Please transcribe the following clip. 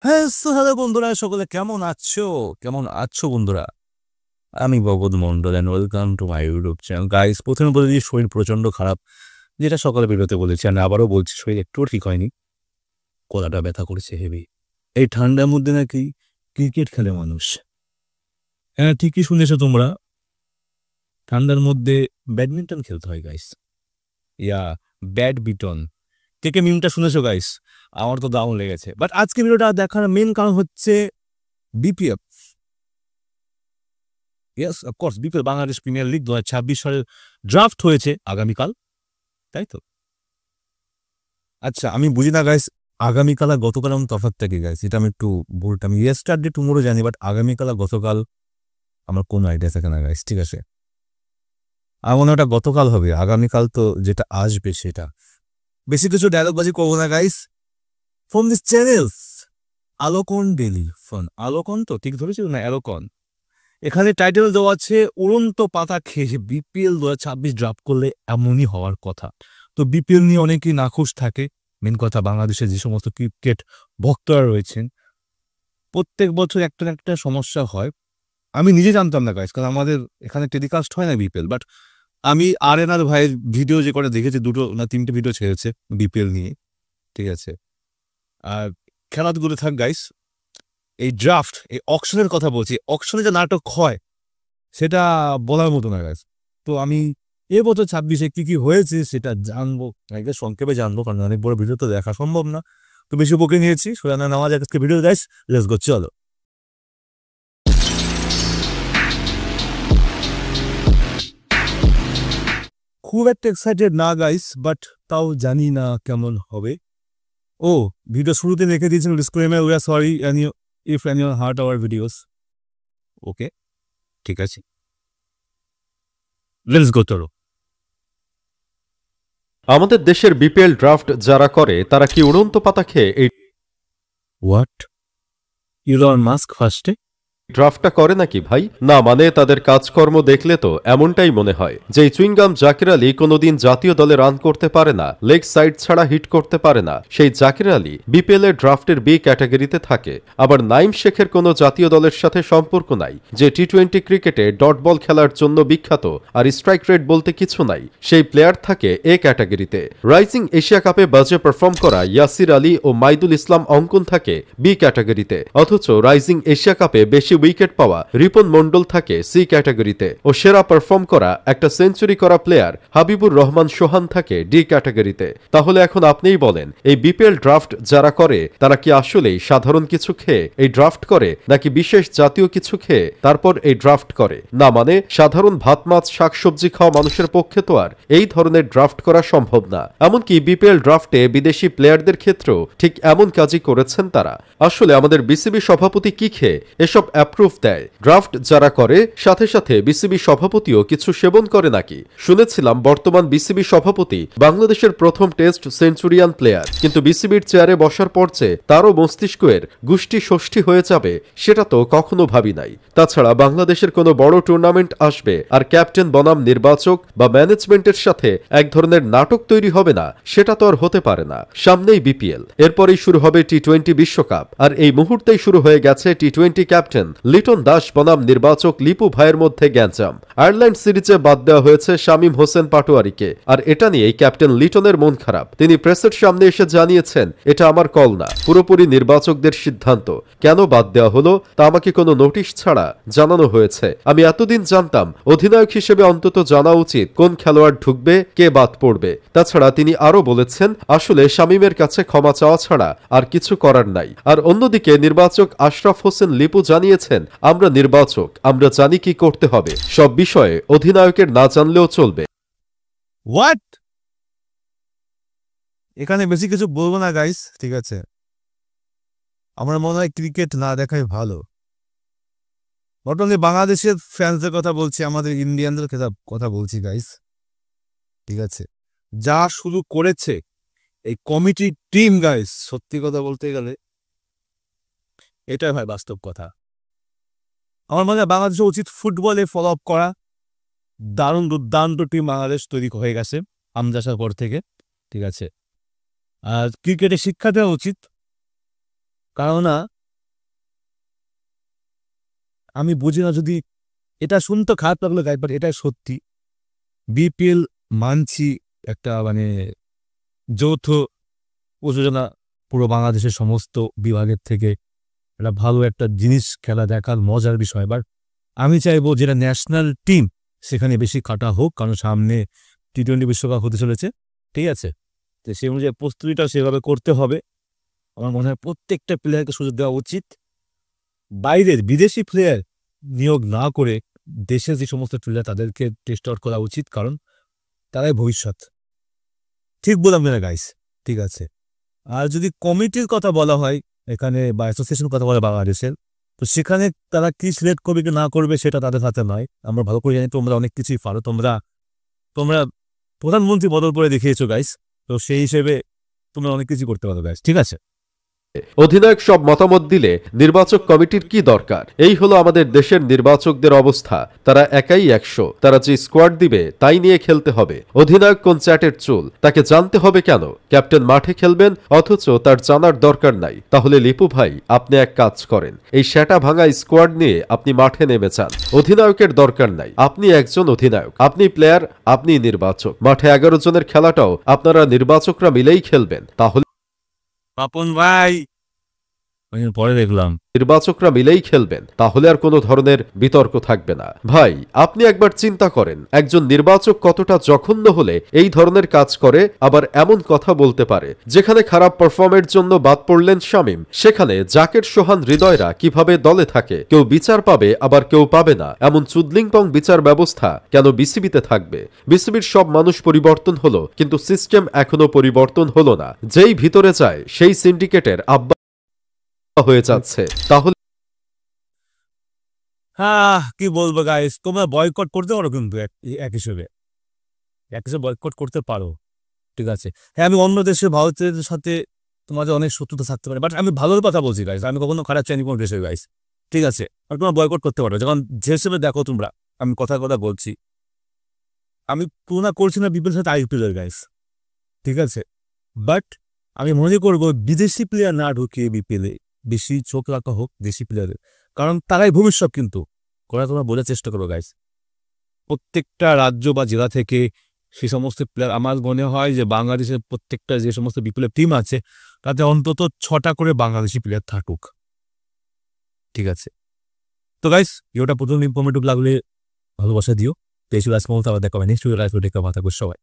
হ্যাঁ, হ্যালো বন্ধুরা, সকলে কেমন আছো? কেমন আছো বন্ধুরা? আমি Bhagat Mondal and welcome to my YouTube channel. Guys, প্রথমে বলে দিই, শরীর প্রচণ্ড খারাপ। যেটা সকালে বেরোতে বলেছি, আমি আবারও বলছি, শরীর একটুও ঠিক হয়নি। গলাটা ব্যথা করেছে হেভি। এই ঠান্ডার মধ্যে নাকি ক্রিকেট খেলে মানুষ। হ্যাঁ, ঠিকই শুনেছো তোমরা। ঠান্ডার মধ্যে ব্যাডমিন্টন খেলতে হয় গাইস। ইয়া, ব্যাডমিন্টন। কে কে মিমটা শুনেছো গাইস? আমার তো দারুণ লেগেছে। বাট আজকে ভিডিওটা দেখার মেন কারণ হচ্ছে BPL. Yes, of course, BPL, Bangladesh premier league 2026 সালের ড্রাফট হয়েছে আগামীকাল, তাই তো? আচ্ছা, আমি বুঝি না গাইস, আগামীকাল আর গতকাল আমার তফাৎটা কি গাইস? এটা আমি একটু বলতে, আমি ইয়েস্টারডে টুমোরো জানি, বাট আগামীকাল আর গতকাল আমার কোনো আইডিয়া থাকে না গাইস, ঠিক আছে? আমার মনে হয় ওটা গতকাল হবে, আগামীকাল তো যেটা আসবে সেটা। বেশি কিছু ডায়লগবাজি করবো না গাইস। ফ্রম দিস চ্যানেলস আলোকন ডেলি ফোন, আলোকন তো ঠিক ধরেছিল না? অ্যালোকন। এখানে টাইটেল দেওয়া আছে উড়ন্ত পাতা খেয়ে বিপিএল 2026 ড্রাফট করলে এমনই হওয়ার কথা। তো বিপিএল নিয়ে অনেকেই নাখুশ থাকে। মেন কথা, বাংলাদেশে যে সমস্ত ক্রিকেট ভক্তরা রয়েছেন, প্রত্যেক বছর একটা না একটা সমস্যা হয়। আমি নিজে জানতাম না গাইস, কারণ আমাদের এখানে টেলিকাস্ট হয় না বিপিএল। বাট আমি আর ভাইয়ের ভিডিও যে করে দেখেছি, 2 না 3টে ভিডিও ছেড়েছে বিপিএল নিয়ে, ঠিক আছে? আর খেলাধুলো থাক গাইস, এই ড্রাফট, এই অকশনের কথা বলছি, অকশনে যে নাটক হয় সেটা বলার মতো না গাইস। তো আমি এবছর 26-এ কি কি হয়েছে সেটা জানবো, আগে সংক্ষেপে জানবো, কারণ অনেক বড় ভিডিও তো দেখা সম্ভব না। তো বেশি বকে নিয়েছি, সোজা না নামাজ আজকে ভিডিও গাইস, লেটস গো, চলো। খুব একটা এক্সাইটেড না গাইস, বাট তাও জানি না কেমন হবে। ও, ভিডিও শুরুতে রেখে দিয়েছেন disclaimer, we are sorry if anyone hurt our videos. Okay, ঠিক আছে, লেটস গো, চলো। আমাদের দেশের বিপিএল ড্রাফট যারা করে তারা কি উড়ন্ত পাতা খেয়ে এই হোয়াট? ইলন মাস্ক ফার্স্টে? ড্রাফটটা করে নাকি ভাই? না, মানে তাদের কাজকর্ম দেখলে তো এমনটাই মনে হয় যে এই চুইংগাম জাকির আলী কোনোদিন জাতীয় দলে রান করতে পারে না, লেগ সাইড ছাড়া হিট করতে পারে না, সেই জাকির আলী বিপিএল এর ড্রাফটের বি ক্যাটাগরিতে থাকে। আবার নাইম শেখের কোনো জাতীয় দলের সাথে সম্পর্ক নাই, যে টি-20 ক্রিকেটে ডট বল খেলার জন্য বিখ্যাত আর স্ট্রাইক রেট বলতে কিছু নাই, সেই প্লেয়ার থাকে এ ক্যাটাগরিতে। রাইজিং এশিয়া কাপে বাজে পারফর্ম করা ইয়াসির আলী ও মাইদুল ইসলাম অঙ্কন থাকে বি ক্যাটাগরিতে, অথচ রাইজিং এশিয়া কাপে বেশি উইকেট পাওয়া রিপন মন্ডল থাকে সি ক্যাটাগরিতে, ও সেরা পারফর্ম করা একটা সেঞ্চুরি করা প্লেয়ার হাবিবুর রহমান সোহান থাকে ডি ক্যাটাগরিতে। তাহলে এখন আপনিই বলেন, এই বিপিএল ড্রাফট যারা করে তারা কি আসলেই সাধারণ কিছু খেয়ে এই ড্রাফট করে, নাকি বিশেষ জাতীয় কিছু খেয়ে তারপর এই ড্রাফট করে? না, মানে সাধারণ ভাত মাছ শাকসবজি খাওয়া মানুষের পক্ষে তো আর এই ধরনের ড্রাফট করা সম্ভব না। এমনকি বিপিএল ড্রাফটে বিদেশি প্লেয়ারদের ক্ষেত্রেও ঠিক এমন কাজই করেছেন তারা। আসলে আমাদের বিসিবি সভাপতি কি খেয়ে এসব অ্যাপ্রুভ দেয়? ড্রাফট যারা করে সাথে সাথে বিসিবি সভাপতিও কিছু সেবন করে নাকি? শুনেছিলাম বর্তমান বিসিবি সভাপতি বাংলাদেশের প্রথম টেস্ট সেঞ্চুরিয়ান প্লেয়ার, কিন্তু বিসিবির চেয়ারে বসার পর যে তারও মস্তিষ্কের গুষ্টি ষষ্ঠী হয়ে যাবে সেটা তো কখনো ভাবি নাই। তাছাড়া বাংলাদেশের কোনো বড় টুর্নামেন্ট আসবে আর ক্যাপ্টেন বনাম নির্বাচক বা ম্যানেজমেন্টের সাথে এক ধরনের নাটক তৈরি হবে না, সেটা তো আর হতে পারে না। সামনেই বিপিএল, এরপরেই শুরু হবে টি-20 বিশ্বকাপ, আর এই মুহূর্তেই শুরু হয়ে গেছে টি-20 ক্যাপ্টেন লিটন দাস বনাম নির্বাচক লিপু ভাইয়ের মধ্যে গ্যাঞ্জাম। আয়ারল্যান্ড সিরিজে বাদ দেওয়া হয়েছে শামীম হোসেন পাটোয়ারিকে, আর এটা নিয়েই ক্যাপ্টেন লিটনের মন খারাপ। তিনি প্রেসের সামনে এসে জানিয়েছেন, এটা আমার কল না, পুরোপুরি নির্বাচকদের সিদ্ধান্ত। কেন বাদ দেওয়া হলো তা আমাকে কোনো নোটিশ ছাড়া জানানো হয়েছে। আমি এতদিন জানতাম অধিনায়ক হিসেবে অন্তত জানা উচিত কোন খেলোয়াড় ঢুকবে, কে বাদ পড়বে। তাছাড়া তিনি আরো বলেছেন, আসলে শামীমের কাছে ক্ষমা চাওয়া ছাড়া আর কিছু করার নাই। আর অন্যদিকে নির্বাচক আশরাফ হোসেন লিপু জানিয়েছেন, আমরা নির্বাচক, আমরা জানি কি করতে হবে, সব বিষয়ে অধিনায়কের না জানলেও চলবে। হোয়াট? এখানে বেশি কিছু বলবো না গাইস, ঠিক আছে? আমার মনে হয় ক্রিকেট না দেখাই ভালো। নট অনলি বাংলাদেশের ফ্যান্সদের কথা বলছি, আমাদের ইন্ডিয়ানদের কথা বলছি গাইস, ঠিক আছে? যা শুরু করেছে এই কমিটি টিম গাইস, সত্যি কথা বলতে গেলে এটাই ভাই বাস্তব কথা। আমার মনে হয় বাংলাদেশের উচিত ফুটবলে ফলো আপ করা। দারুণ দুর্দান্ত টিম বাংলাদেশ তৈরি হয়ে গেছে আমজাসার পর থেকে, ঠিক আছে? আর ক্রিকেটে শিক্ষা দেওয়া উচিত, কেননা আমি বুঝি না, যদি এটা শুনতে খারাপ লাগলো গাইজ, বাট এটাই সত্যি। বিপিএল মানছি একটা মানে যৌথ প্রযোজনা পুরো বাংলাদেশের সমস্ত বিভাগের থেকে একটা ভালো একটা জিনিস, খেলা দেখার মজার বিষয়। বাট আমি চাইবো যেটা ন্যাশনাল টিম সেখানে বেশি কাটা হোক, কারণ সামনে টি-20 বিশ্বকাপ হতে চলেছে, ঠিক আছে? তো সেই অনুযায়ী প্রস্তুতিটা সেভাবে করতে হবে। আমার মনে হয় প্রত্যেকটা প্লেয়ারকে সুযোগ দেওয়া উচিত। বাইরের বিদেশি প্লেয়ার নিয়োগ না করে দেশের যে সমস্ত প্লেয়ার তাদেরকে টেস্ট আউট করা উচিত, কারণ তারাই ভবিষ্যৎ। ঠিক বললাম না গাইস? ঠিক আছে। আর যদি কমিটির কথা বলা হয় এখানে বা অ্যাসোসিয়েশন কথা বলে বাংলাদেশের, তো সেখানে তারা কি সিলেক্ট করবে কি না করবে সেটা তাদের হাতে নয়। আমরা ভালো করে জানি তোমরা অনেক কিছুই পারো, তোমরা প্রধানমন্ত্রী বদল করে দেখিয়েছো গাইস, তো সেই হিসেবে তোমরা অনেক কিছু করতে পারো গাইস, ঠিক আছে? অধিনায়ক সব মতামত দিলে নির্বাচক কমিটির কি দরকার? এই হলো আমাদের দেশের নির্বাচকদের অবস্থা। তারা একাই 100, তারা যে স্কোয়াড দিবে তাই নিয়ে খেলতে হবে। অধিনায়ক কোন চ্যাটের চুল তাকে জানতে হবে কেন? ক্যাপ্টেন মাঠে খেলবেন অথচ তার জানার দরকার নাই। তাহলে লিপু ভাই, আপনি এক কাজ করেন, এই শ্যাটা ভাঙা স্কোয়াড নিয়ে আপনি মাঠে নেমে যান। অধিনায়কের দরকার নাই, আপনি একজন অধিনায়ক, আপনি প্লেয়ার, আপনি নির্বাচক। মাঠে 11 জনের খেলাটাও আপনারা নির্বাচকরা মিলেই খেলবেন। তাহলে পাপন ভাই পরে দেখলাম নির্বাচকরা মিলেই খেলবেন, তাহলে আর কোনো ধরনের বিতর্ক থাকবে না। ভাই, আপনি একবার চিন্তা করেন, একজন নির্বাচক কতটা জঘন্য হলে এই ধরনের কাজ করে, আবার এমন কথা বলতে পারে। যেখানে খারাপ পারফর্মের জন্য বাদ পড়লেন শামীম, সেখানে জাকের সোহান হৃদয়রা কিভাবে দলে থাকে? কেউ বিচার পাবে আবার কেউ পাবে না, এমন চুদলিংপং বিচার ব্যবস্থা কেন বিসিবিতে থাকবে? বিসিবির সব মানুষ পরিবর্তন হলো, কিন্তু সিস্টেম এখনো পরিবর্তন হলো না। যেই ভিতরে যায় সেই সিন্ডিকেটের আব্বা হয়ে যাচ্ছে। তাহলে হ্যাঁ, কি বলবো গাইস, তোমরা বয়কট করতে পারো, কিন্তু এক হিসেবে বয়কট করতে পারো, ঠিক আছে? হ্যাঁ, আমি অন্য দেশে ভারতের সাথে তোমাদের অনেক শত্রুতা থাকতে পারে, বাট আমি ভালোর কথা বলছি গাইস, আমি কখনো খারাপ চাইনি কোনো দেশের গাইস, ঠিক আছে? আর তোমরা বয়কট করতে পারো, যখন যে হিসেবে দেখো তোমরা, আমি কথা বলছি, আমি তুলনা করছি না বিপিএল সাথে আইপিএল এর গাইস, ঠিক আছে? বাট আমি মনে করবো বিদেশি প্লেয়ার না ঢুকিয়ে বিপিএলে বেশি চোখ রাখা হোক দেশি প্লেয়ারের, কারণ তারাই ভবিষ্যৎ। কিন্তু কথা তোমরা বোঝার চেষ্টা করো গাইস, প্রত্যেকটা রাজ্য বা জেলা থেকে সে সমস্ত প্লেয়ার, আমার মনে হয় যে বাংলাদেশের প্রত্যেকটা যে সমস্ত বিপিএল টিম আছে তাতে অন্তত 6টা করে বাংলাদেশি প্লেয়ার থাকুক, ঠিক আছে? তো গাইস, ভিডিওটা প্রথম ইনফরমেটিভ লাগলে ভালোবাসা দিও। তো এই ছিল আজকের মতো, আবার দেখা হবে নেক্সট ভিডিও। সবাই